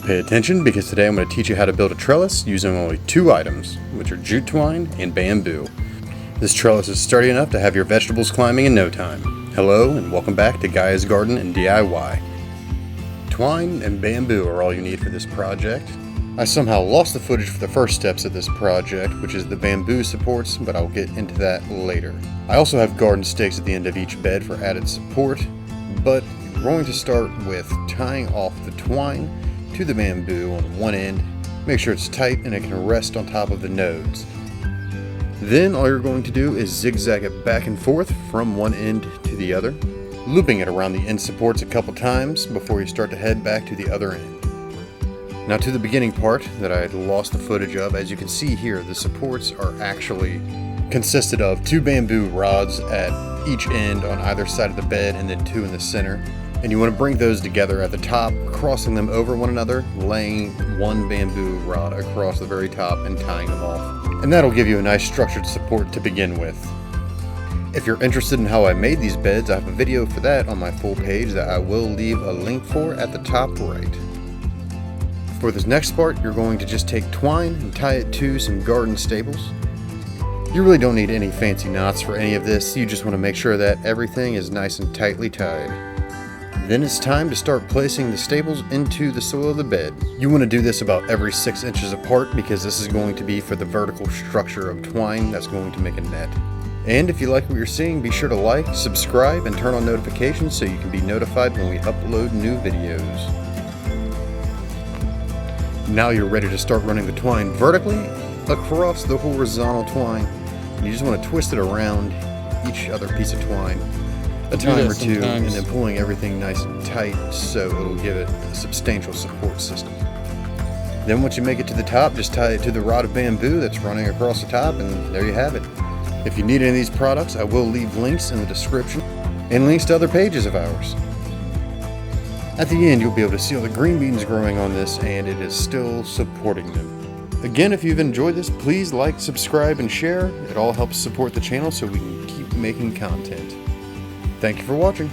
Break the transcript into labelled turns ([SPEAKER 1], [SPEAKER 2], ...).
[SPEAKER 1] Pay attention because today I'm going to teach you how to build a trellis using only 2 items, which are jute twine and bamboo. This trellis is sturdy enough to have your vegetables climbing in no time. Hello and welcome back to Gaia's Garden and DIY. Twine and bamboo are all you need for this project. I somehow lost the footage for the first steps of this project, which is the bamboo supports, but I'll get into that later. I also have garden stakes at the end of each bed for added support, but I'm going to start with tying off the twine to the bamboo on one end. Make sure it's tight and it can rest on top of the nodes. Then all you're going to do is zigzag it back and forth from one end to the other, looping it around the end supports a couple times before you start to head back to the other end. Now to the beginning part that I had lost the footage of. As you can see here, the supports are actually consisted of 2 bamboo rods at each end on either side of the bed and then 2 in the center. And you want to bring those together at the top, crossing them over one another, laying 1 bamboo rod across the very top and tying them off. And that'll give you a nice structured support to begin with. If you're interested in how I made these beds, I have a video for that on my full page that I will leave a link for at the top right. For this next part, you're going to just take twine and tie it to some garden staples. You really don't need any fancy knots for any of this, you just want to make sure that everything is nice and tightly tied. Then it's time to start placing the staples into the soil of the bed. You want to do this about every 6 inches apart because this is going to be for the vertical structure of twine that's going to make a net. And if you like what you're seeing, be sure to like, subscribe, and turn on notifications so you can be notified when we upload new videos. Now you're ready to start running the twine vertically across the horizontal twine. You just want to twist it around each other piece of twine a time or two, and then pulling everything nice and tight so it'll give it a substantial support system. Then once you make it to the top, just tie it to the rod of bamboo that's running across the top, and there you have it. If you need any of these products, I will leave links in the description and links to other pages of ours. At the end, you'll be able to see all the green beans growing on this, and it is still supporting them. Again, if you've enjoyed this, please like, subscribe, and share. It all helps support the channel so we can keep making content. Thank you for watching.